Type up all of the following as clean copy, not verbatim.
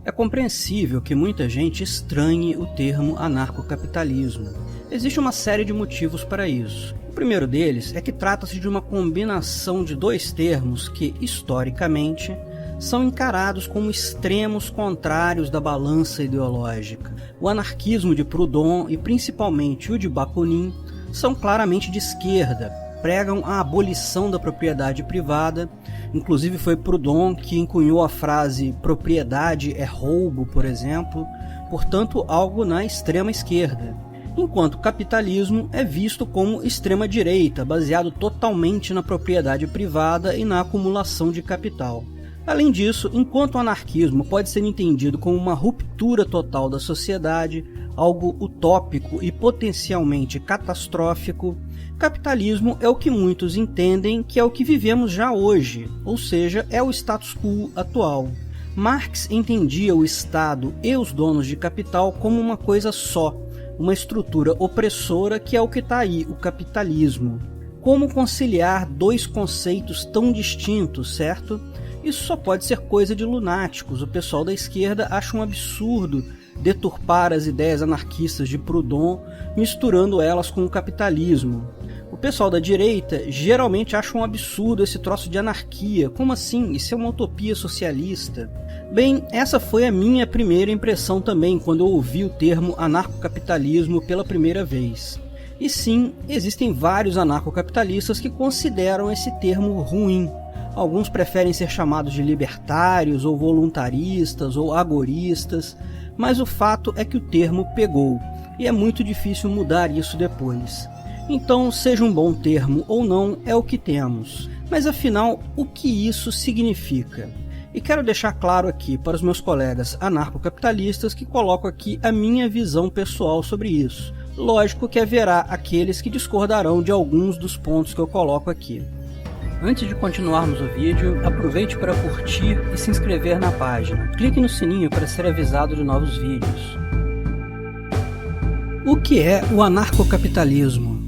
É compreensível que muita gente estranhe o termo anarcocapitalismo. Existe uma série de motivos para isso. O primeiro deles é que trata-se de uma combinação de dois termos que, historicamente, são encarados como extremos contrários da balança ideológica. O anarquismo de Proudhon e principalmente o de Bakunin são claramente de esquerda, pregam a abolição da propriedade privada. Inclusive foi Proudhon que encunhou a frase propriedade é roubo, por exemplo, portanto algo na extrema esquerda. Enquanto o capitalismo é visto como extrema direita, baseado totalmente na propriedade privada e na acumulação de capital. Além disso, enquanto o anarquismo pode ser entendido como uma ruptura total da sociedade, algo utópico e potencialmente catastrófico, capitalismo é o que muitos entendem que é o que vivemos já hoje, ou seja, é o status quo atual. Marx entendia o Estado e os donos de capital como uma coisa só, uma estrutura opressora que é o que está aí, o capitalismo. Como conciliar dois conceitos tão distintos, certo? Isso só pode ser coisa de lunáticos. O pessoal da esquerda acha um absurdo deturpar as ideias anarquistas de Proudhon, misturando elas com o capitalismo. O pessoal da direita geralmente acha um absurdo esse troço de anarquia. Como assim? Isso é uma utopia socialista. Bem, essa foi a minha primeira impressão também quando eu ouvi o termo anarcocapitalismo pela primeira vez. E sim, existem vários anarcocapitalistas que consideram esse termo ruim. Alguns preferem ser chamados de libertários, ou voluntaristas, ou agoristas, mas o fato é que o termo pegou, e é muito difícil mudar isso depois. Então, seja um bom termo ou não, é o que temos. Mas afinal, o que isso significa? E quero deixar claro aqui para os meus colegas anarcocapitalistas que coloco aqui a minha visão pessoal sobre isso. Lógico que haverá aqueles que discordarão de alguns dos pontos que eu coloco aqui. Antes de continuarmos o vídeo, aproveite para curtir e se inscrever na página. Clique no sininho para ser avisado de novos vídeos. O que é o anarcocapitalismo?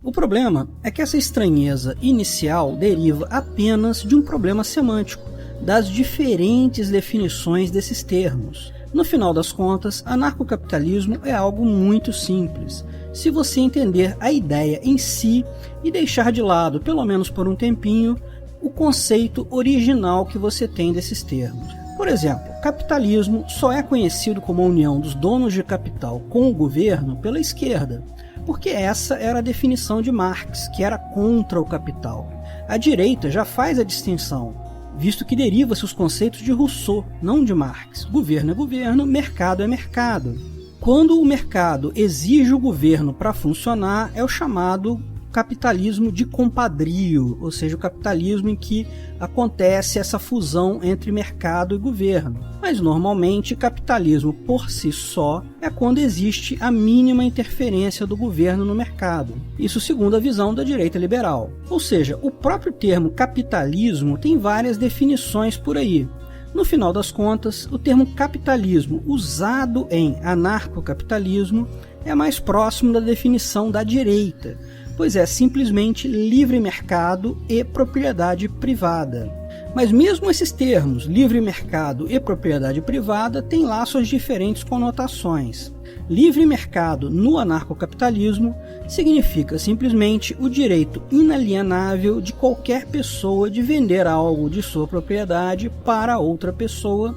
O problema é que essa estranheza inicial deriva apenas de um problema semântico, das diferentes definições desses termos. No final das contas, anarcocapitalismo é algo muito simples, se você entender a ideia em si e deixar de lado, pelo menos por um tempinho, o conceito original que você tem desses termos. Por exemplo, capitalismo só é conhecido como a união dos donos de capital com o governo pela esquerda, porque essa era a definição de Marx, que era contra o capital. A direita já faz a distinção, visto que deriva-se os conceitos de Rousseau, não de Marx. Governo é governo, mercado é mercado. Quando o mercado exige o governo para funcionar, é o chamado capitalismo de compadrio, ou seja, o capitalismo em que acontece essa fusão entre mercado e governo. Mas normalmente capitalismo por si só é quando existe a mínima interferência do governo no mercado. Isso segundo a visão da direita liberal. Ou seja, o próprio termo capitalismo tem várias definições por aí. No final das contas, o termo capitalismo usado em anarcocapitalismo é mais próximo da definição da direita, pois é simplesmente livre mercado e propriedade privada. Mas mesmo esses termos, livre mercado e propriedade privada, têm lá suas diferentes conotações. Livre mercado no anarcocapitalismo significa simplesmente o direito inalienável de qualquer pessoa de vender algo de sua propriedade para outra pessoa,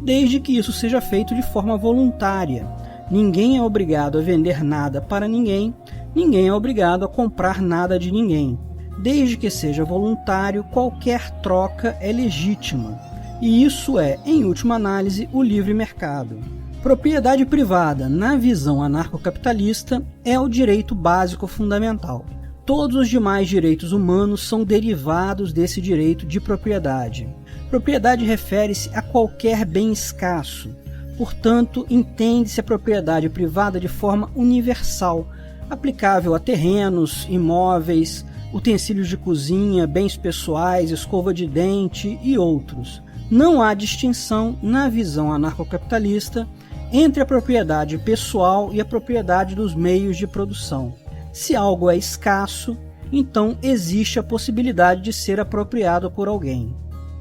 desde que isso seja feito de forma voluntária. Ninguém é obrigado a vender nada para ninguém, ninguém é obrigado a comprar nada de ninguém. Desde que seja voluntário, qualquer troca é legítima. E isso é, em última análise, o livre mercado. Propriedade privada, na visão anarcocapitalista, é o direito básico fundamental. Todos os demais direitos humanos são derivados desse direito de propriedade. Propriedade refere-se a qualquer bem escasso. Portanto, entende-se a propriedade privada de forma universal, aplicável a terrenos, imóveis, utensílios de cozinha, bens pessoais, escova de dente e outros. Não há distinção, na visão anarcocapitalista, entre a propriedade pessoal e a propriedade dos meios de produção. Se algo é escasso, então existe a possibilidade de ser apropriado por alguém.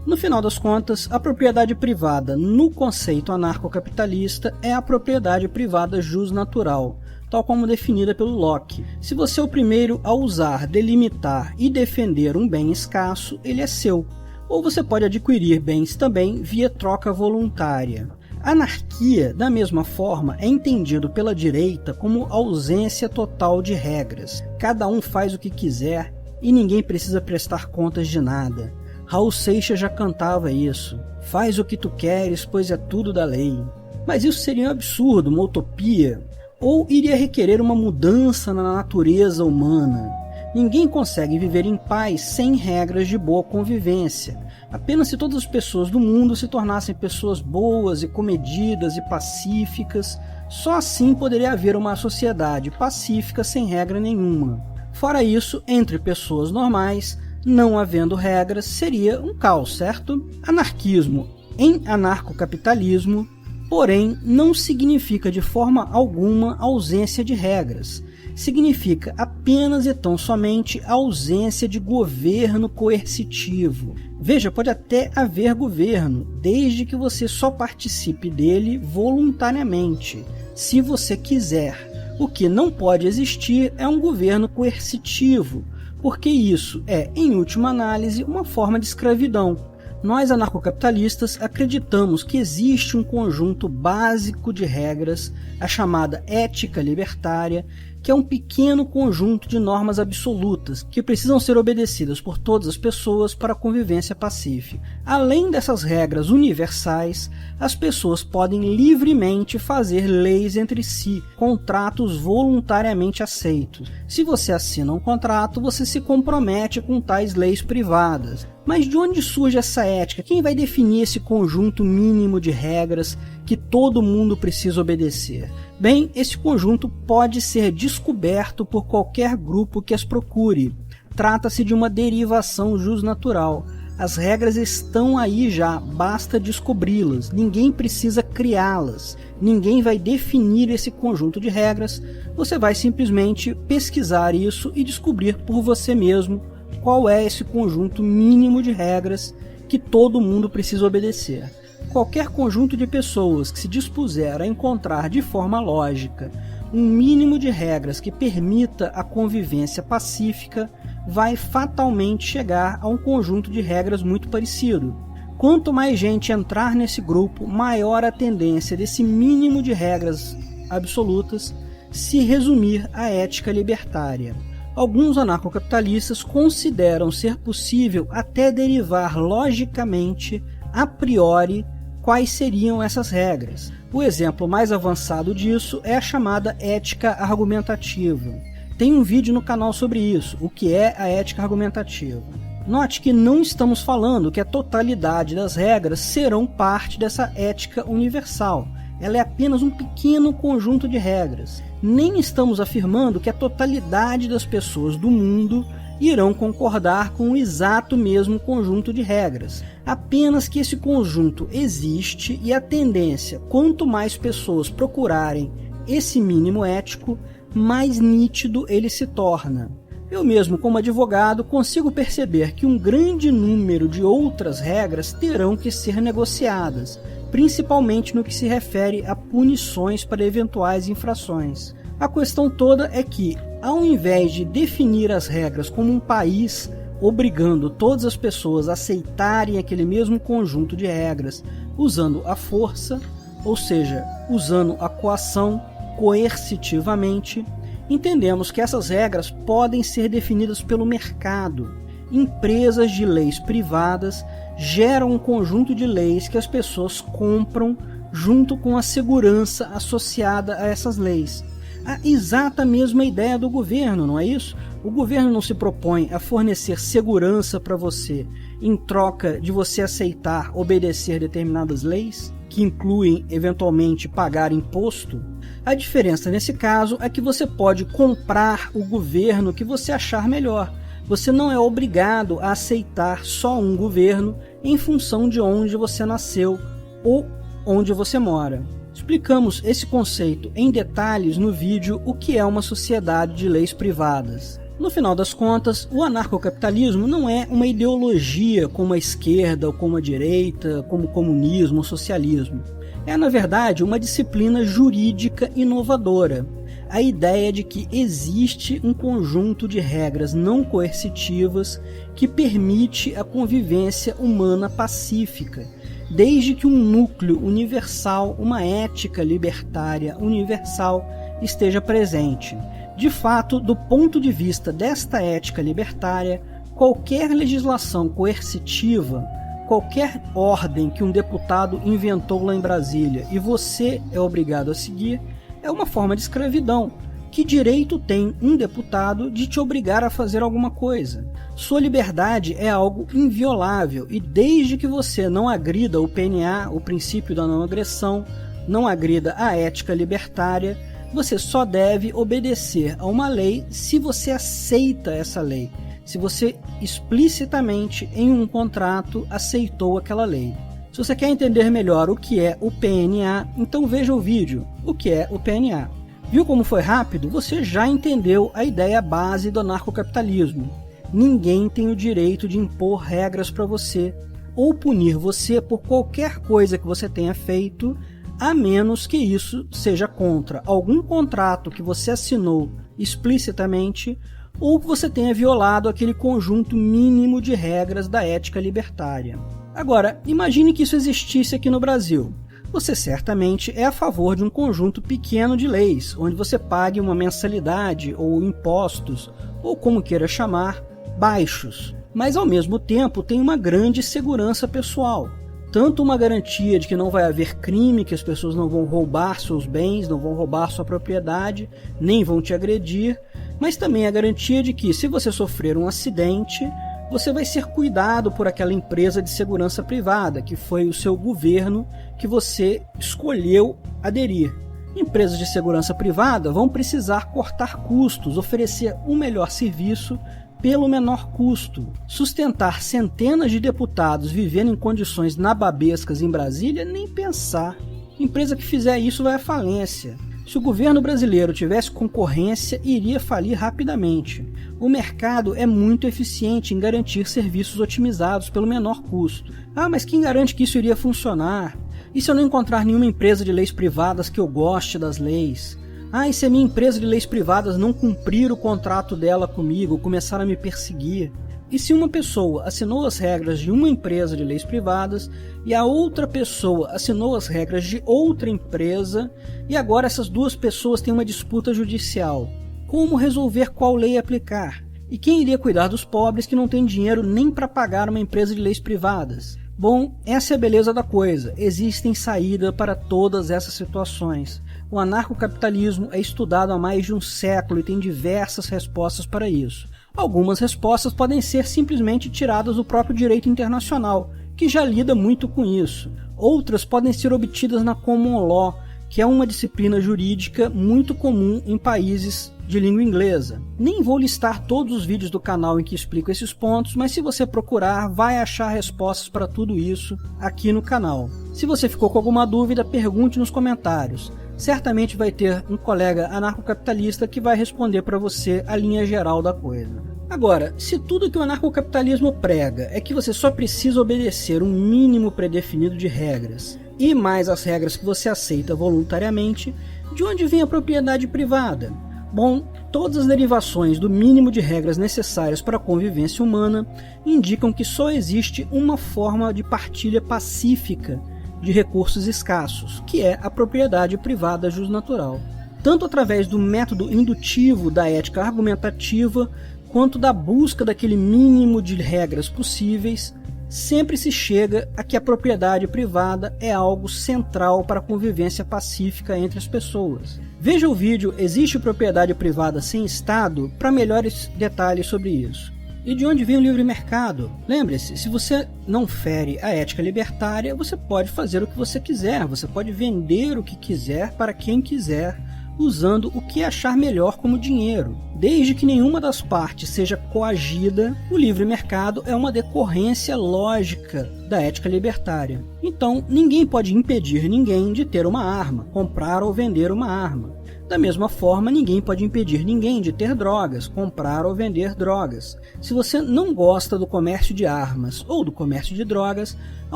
No final das contas, a propriedade privada, no conceito anarcocapitalista, é a propriedade privada jusnatural, tal como definida pelo Locke. Se você é o primeiro a usar, delimitar e defender um bem escasso, ele é seu. Ou você pode adquirir bens também via troca voluntária. Anarquia, da mesma forma, é entendido pela direita como ausência total de regras. Cada um faz o que quiser e ninguém precisa prestar contas de nada. Raul Seixas já cantava isso. Faz o que tu queres, pois é tudo da lei. Mas isso seria um absurdo, uma utopia, ou iria requerer uma mudança na natureza humana. Ninguém consegue viver em paz sem regras de boa convivência. Apenas se todas as pessoas do mundo se tornassem pessoas boas e comedidas e pacíficas, só assim poderia haver uma sociedade pacífica sem regra nenhuma. Fora isso, entre pessoas normais, não havendo regras, seria um caos, certo? Anarquismo em anarcocapitalismo, porém, não significa de forma alguma ausência de regras. Significa apenas e tão somente a ausência de governo coercitivo. Veja, pode até haver governo, desde que você só participe dele voluntariamente, se você quiser. O que não pode existir é um governo coercitivo, porque isso é, em última análise, uma forma de escravidão. Nós, anarcocapitalistas, acreditamos que existe um conjunto básico de regras, a chamada ética libertária, que é um pequeno conjunto de normas absolutas que precisam ser obedecidas por todas as pessoas para a convivência pacífica. Além dessas regras universais, as pessoas podem livremente fazer leis entre si, contratos voluntariamente aceitos. Se você assina um contrato, você se compromete com tais leis privadas. Mas de onde surge essa ética? Quem vai definir esse conjunto mínimo de regras que todo mundo precisa obedecer? Bem, esse conjunto pode ser descoberto por qualquer grupo que as procure. Trata-se de uma derivação jusnatural. As regras estão aí já, basta descobri-las. Ninguém precisa criá-las. Ninguém vai definir esse conjunto de regras. Você vai simplesmente pesquisar isso e descobrir por você mesmo qual é esse conjunto mínimo de regras que todo mundo precisa obedecer. Qualquer conjunto de pessoas que se dispuser a encontrar de forma lógica um mínimo de regras que permita a convivência pacífica vai fatalmente chegar a um conjunto de regras muito parecido. Quanto mais gente entrar nesse grupo, maior a tendência desse mínimo de regras absolutas se resumir à ética libertária. Alguns anarcocapitalistas consideram ser possível até derivar logicamente, a priori, quais seriam essas regras. O exemplo mais avançado disso é a chamada ética argumentativa. Tem um vídeo no canal sobre isso, o que é a ética argumentativa. Note que não estamos falando que a totalidade das regras serão parte dessa ética universal. Ela é apenas um pequeno conjunto de regras. Nem estamos afirmando que a totalidade das pessoas do mundo irão concordar com o exato mesmo conjunto de regras. Apenas que esse conjunto existe e a tendência, quanto mais pessoas procurarem esse mínimo ético, mais nítido ele se torna. Eu mesmo, como advogado, consigo perceber que um grande número de outras regras terão que ser negociadas, principalmente no que se refere a punições para eventuais infrações. A questão toda é que, ao invés de definir as regras como um país, obrigando todas as pessoas a aceitarem aquele mesmo conjunto de regras usando a força, ou seja, usando a coação coercitivamente, entendemos que essas regras podem ser definidas pelo mercado. Empresas de leis privadas geram um conjunto de leis que as pessoas compram junto com a segurança associada a essas leis. A exata mesma ideia do governo, não é isso? O governo não se propõe a fornecer segurança para você em troca de você aceitar obedecer determinadas leis, que incluem eventualmente pagar imposto. A diferença nesse caso é que você pode comprar o governo que você achar melhor. Você não é obrigado a aceitar só um governo em função de onde você nasceu ou onde você mora. Explicamos esse conceito em detalhes no vídeo O que é uma sociedade de leis privadas. No final das contas, o anarcocapitalismo não é uma ideologia como a esquerda ou como a direita, como o comunismo ou socialismo. É, na verdade, uma disciplina jurídica inovadora. A ideia de que existe um conjunto de regras não coercitivas que permite a convivência humana pacífica, desde que um núcleo universal, uma ética libertária universal, esteja presente. De fato, do ponto de vista desta ética libertária, qualquer legislação coercitiva, qualquer ordem que um deputado inventou lá em Brasília e você é obrigado a seguir, é uma forma de escravidão. Que direito tem um deputado de te obrigar a fazer alguma coisa? Sua liberdade é algo inviolável e desde que você não agrida o PNA, o princípio da não agressão, não agrida a ética libertária, você só deve obedecer a uma lei se você aceita essa lei, se você explicitamente em um contrato aceitou aquela lei. Se você quer entender melhor o que é o PNA, então veja o vídeo, o que é o PNA. Viu como foi rápido? Você já entendeu a ideia base do anarcocapitalismo. Ninguém tem o direito de impor regras para você ou punir você por qualquer coisa que você tenha feito, a menos que isso seja contra algum contrato que você assinou explicitamente ou que você tenha violado aquele conjunto mínimo de regras da ética libertária. Agora, imagine que isso existisse aqui no Brasil. Você certamente é a favor de um conjunto pequeno de leis, onde você pague uma mensalidade ou impostos, ou como queira chamar, baixos, mas ao mesmo tempo tem uma grande segurança pessoal. Tanto uma garantia de que não vai haver crime, que as pessoas não vão roubar seus bens, não vão roubar sua propriedade, nem vão te agredir, mas também a garantia de que, se você sofrer um acidente, você vai ser cuidado por aquela empresa de segurança privada, que foi o seu governo que você escolheu aderir. Empresas de segurança privada vão precisar cortar custos, oferecer um melhor serviço pelo menor custo. Sustentar centenas de deputados vivendo em condições nababescas em Brasília, nem pensar. Empresa que fizer isso vai à falência. Se o governo brasileiro tivesse concorrência, iria falir rapidamente. O mercado é muito eficiente em garantir serviços otimizados pelo menor custo. Ah, mas quem garante que isso iria funcionar? E se eu não encontrar nenhuma empresa de leis privadas que eu goste das leis? Ah, e se a minha empresa de leis privadas não cumprir o contrato dela comigo, começar a me perseguir? E se uma pessoa assinou as regras de uma empresa de leis privadas e a outra pessoa assinou as regras de outra empresa e agora essas duas pessoas têm uma disputa judicial? Como resolver qual lei aplicar? E quem iria cuidar dos pobres que não têm dinheiro nem para pagar uma empresa de leis privadas? Bom, essa é a beleza da coisa. Existem saídas para todas essas situações. O anarcocapitalismo é estudado há mais de um século e tem diversas respostas para isso. Algumas respostas podem ser simplesmente tiradas do próprio direito internacional, que já lida muito com isso. Outras podem ser obtidas na Common Law, que é uma disciplina jurídica muito comum em países de língua inglesa. Nem vou listar todos os vídeos do canal em que explico esses pontos, mas se você procurar, vai achar respostas para tudo isso aqui no canal. Se você ficou com alguma dúvida, pergunte nos comentários. Certamente vai ter um colega anarcocapitalista que vai responder para você a linha geral da coisa. Agora, se tudo que o anarcocapitalismo prega é que você só precisa obedecer um mínimo predefinido de regras, e mais as regras que você aceita voluntariamente, de onde vem a propriedade privada? Bom, todas as derivações do mínimo de regras necessárias para a convivência humana indicam que só existe uma forma de partilha pacífica de recursos escassos, que é a propriedade privada jusnatural. Tanto através do método indutivo da ética argumentativa, quanto da busca daquele mínimo de regras possíveis, sempre se chega a que a propriedade privada é algo central para a convivência pacífica entre as pessoas. Veja o vídeo Existe propriedade privada sem Estado para melhores detalhes sobre isso. E de onde vem o livre mercado? Lembre-se, se você não fere a ética libertária, você pode fazer o que você quiser, você pode vender o que quiser para quem quiser, usando o que achar melhor como dinheiro. Desde que nenhuma das partes seja coagida, o livre mercado é uma decorrência lógica da ética libertária. Então, ninguém pode impedir ninguém de ter uma arma, comprar ou vender uma arma. Da mesma forma, ninguém pode impedir ninguém de ter drogas, comprar ou vender drogas. Se você não gosta do comércio de armas ou do comércio de drogas, a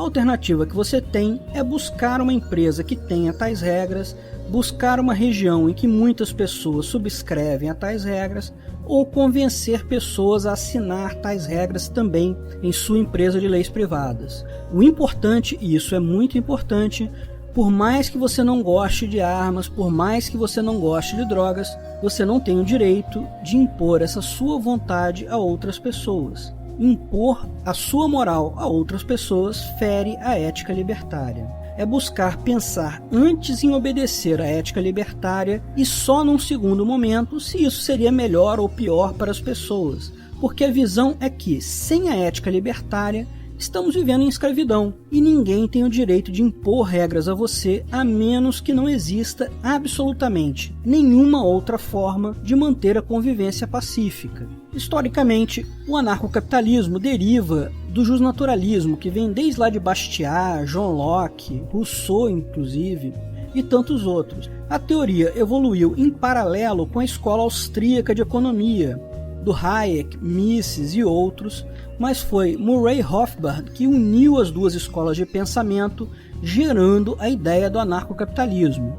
alternativa que você tem é buscar uma empresa que tenha tais regras, buscar uma região em que muitas pessoas subscrevem a tais regras, ou convencer pessoas a assinar tais regras também em sua empresa de leis privadas. O importante, e isso é muito importante, por mais que você não goste de armas, por mais que você não goste de drogas, você não tem o direito de impor essa sua vontade a outras pessoas. Impor a sua moral a outras pessoas fere a ética libertária. É buscar pensar antes em obedecer à ética libertária e só num segundo momento se isso seria melhor ou pior para as pessoas. Porque a visão é que, sem a ética libertária, estamos vivendo em escravidão e ninguém tem o direito de impor regras a você a menos que não exista absolutamente nenhuma outra forma de manter a convivência pacífica. Historicamente, o anarcocapitalismo deriva do justnaturalismo, que vem desde lá de Bastiat, John Locke, Rousseau inclusive, e tantos outros. A teoria evoluiu em paralelo com a escola austríaca de economia, do Hayek, Mises e outros, mas foi Murray Rothbard que uniu as duas escolas de pensamento, gerando a ideia do anarcocapitalismo.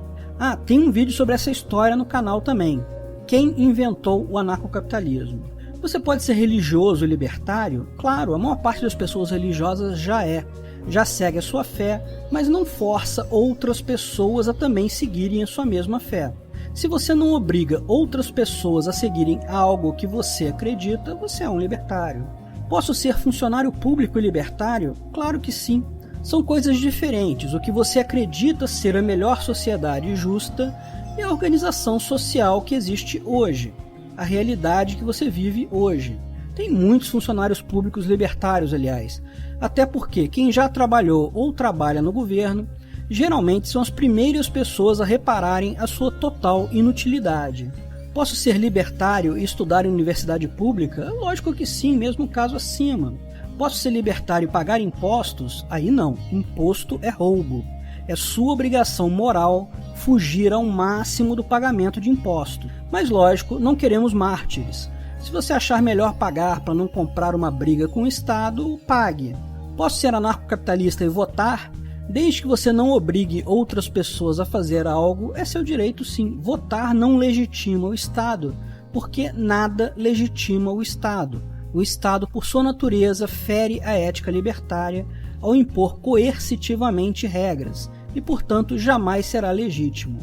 Tem um vídeo sobre essa história no canal também. Quem inventou o anarcocapitalismo? Você pode ser religioso e libertário? Claro, a maior parte das pessoas religiosas já segue a sua fé, mas não força outras pessoas a também seguirem a sua mesma fé. Se você não obriga outras pessoas a seguirem algo que você acredita, você é um libertário. Posso ser funcionário público e libertário? Claro que sim. São coisas diferentes. O que você acredita ser a melhor sociedade justa é a organização social que existe hoje, a realidade que você vive hoje. Tem muitos funcionários públicos libertários, aliás, até porque quem já trabalhou ou trabalha no governo geralmente são as primeiras pessoas a repararem a sua total inutilidade. Posso ser libertário e estudar em universidade pública? Lógico que sim, mesmo caso acima. Posso ser libertário e pagar impostos? Aí não, imposto é roubo. É sua obrigação moral fugir ao máximo do pagamento de impostos. Mas lógico, não queremos mártires. Se você achar melhor pagar para não comprar uma briga com o Estado, pague. Posso ser anarcocapitalista e votar? Desde que você não obrigue outras pessoas a fazer algo, é seu direito sim. Votar não legitima o Estado, porque nada legitima o Estado. O Estado, por sua natureza, fere a ética libertária ao impor coercitivamente regras, e portanto jamais será legítimo.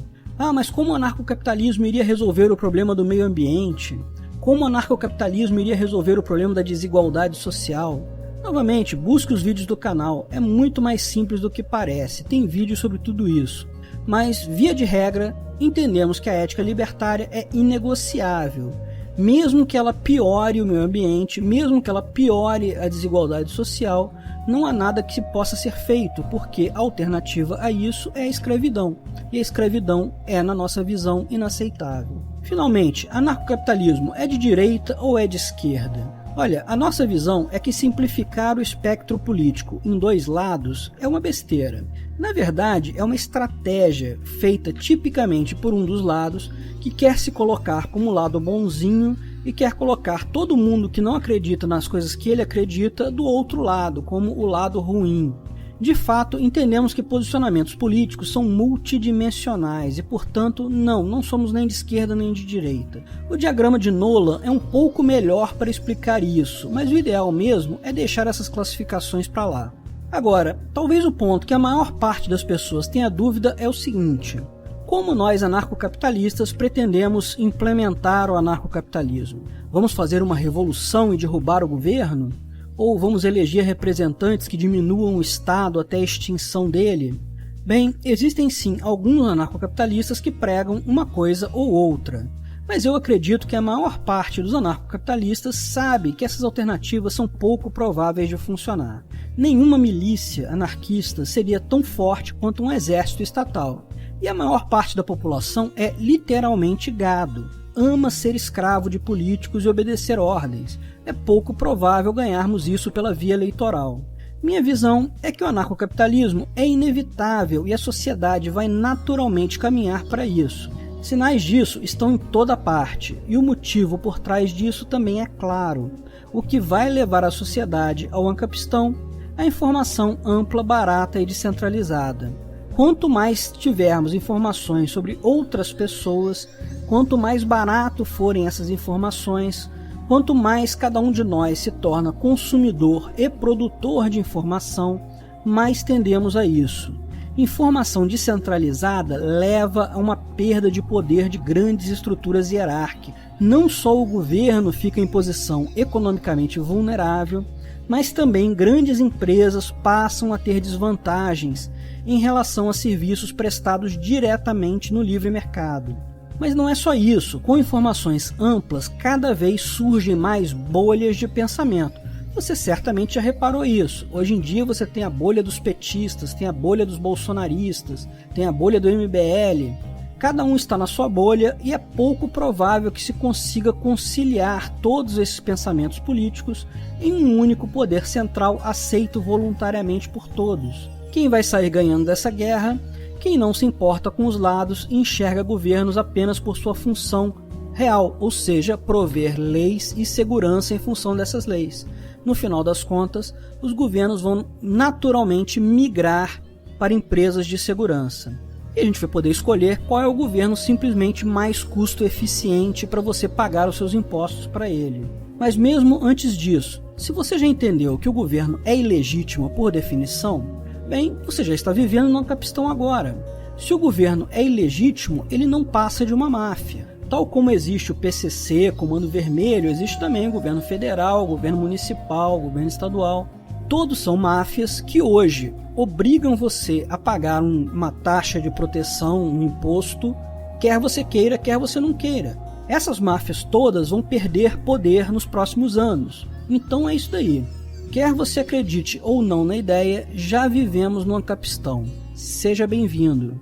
Mas como o anarcocapitalismo iria resolver o problema do meio ambiente? Como o anarcocapitalismo iria resolver o problema da desigualdade social? Novamente, busque os vídeos do canal, é muito mais simples do que parece, tem vídeo sobre tudo isso. Mas, via de regra, entendemos que a ética libertária é inegociável. Mesmo que ela piore o meio ambiente, mesmo que ela piore a desigualdade social, não há nada que possa ser feito, porque a alternativa a isso é a escravidão. E a escravidão é, na nossa visão, inaceitável. Finalmente, anarcocapitalismo é de direita ou é de esquerda? Olha, a nossa visão é que simplificar o espectro político em dois lados é uma besteira. Na verdade, é uma estratégia feita tipicamente por um dos lados que quer se colocar como lado bonzinho e quer colocar todo mundo que não acredita nas coisas que ele acredita do outro lado, como o lado ruim. De fato, entendemos que posicionamentos políticos são multidimensionais e, portanto, não somos nem de esquerda nem de direita. O diagrama de Nolan é um pouco melhor para explicar isso, mas o ideal mesmo é deixar essas classificações para lá. Agora, talvez o ponto que a maior parte das pessoas tenha dúvida é o seguinte: como nós anarcocapitalistas pretendemos implementar o anarcocapitalismo? Vamos fazer uma revolução e derrubar o governo? Ou vamos eleger representantes que diminuam o Estado até a extinção dele? Bem, existem sim alguns anarcocapitalistas que pregam uma coisa ou outra, mas eu acredito que a maior parte dos anarcocapitalistas sabe que essas alternativas são pouco prováveis de funcionar. Nenhuma milícia anarquista seria tão forte quanto um exército estatal, e a maior parte da população é literalmente gado. Ama ser escravo de políticos e obedecer ordens. É pouco provável ganharmos isso pela via eleitoral. Minha visão é que o anarcocapitalismo é inevitável e a sociedade vai naturalmente caminhar para isso. Sinais disso estão em toda parte, e o motivo por trás disso também é claro. O que vai levar a sociedade ao ancapistão? A informação ampla, barata e descentralizada. Quanto mais tivermos informações sobre outras pessoas, quanto mais barato forem essas informações, quanto mais cada um de nós se torna consumidor e produtor de informação, mais tendemos a isso. Informação descentralizada leva a uma perda de poder de grandes estruturas hierárquicas. Não só o governo fica em posição economicamente vulnerável, mas também grandes empresas passam a ter desvantagens em relação a serviços prestados diretamente no livre mercado. Mas não é só isso. Com informações amplas, cada vez surgem mais bolhas de pensamento. Você certamente já reparou isso. Hoje em dia você tem a bolha dos petistas, tem a bolha dos bolsonaristas, tem a bolha do MBL. Cada um está na sua bolha e é pouco provável que se consiga conciliar todos esses pensamentos políticos em um único poder central aceito voluntariamente por todos. Quem vai sair ganhando dessa guerra? Quem não se importa com os lados e enxerga governos apenas por sua função real, ou seja, prover leis e segurança em função dessas leis. No final das contas, os governos vão naturalmente migrar para empresas de segurança. E a gente vai poder escolher qual é o governo simplesmente mais custo-eficiente para você pagar os seus impostos para ele. Mas mesmo antes disso, se você já entendeu que o governo é ilegítimo por definição, bem, você já está vivendo no ancapistão agora. Se o governo é ilegítimo, ele não passa de uma máfia. Tal como existe o PCC, Comando Vermelho, existe também o governo federal, o governo municipal, o governo estadual. Todos são máfias que hoje obrigam você a pagar uma taxa de proteção, um imposto, quer você queira, quer você não queira. Essas máfias todas vão perder poder nos próximos anos. Então é isso daí. Quer você acredite ou não na ideia, já vivemos no ancapistão. Seja bem-vindo.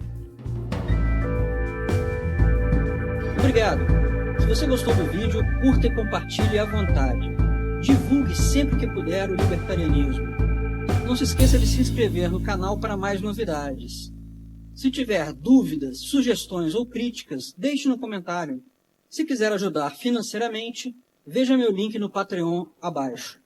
Obrigado. Se você gostou do vídeo, curta e compartilhe à vontade. Divulgue sempre que puder o libertarianismo. Não se esqueça de se inscrever no canal para mais novidades. Se tiver dúvidas, sugestões ou críticas, deixe no comentário. Se quiser ajudar financeiramente, veja meu link no Patreon abaixo.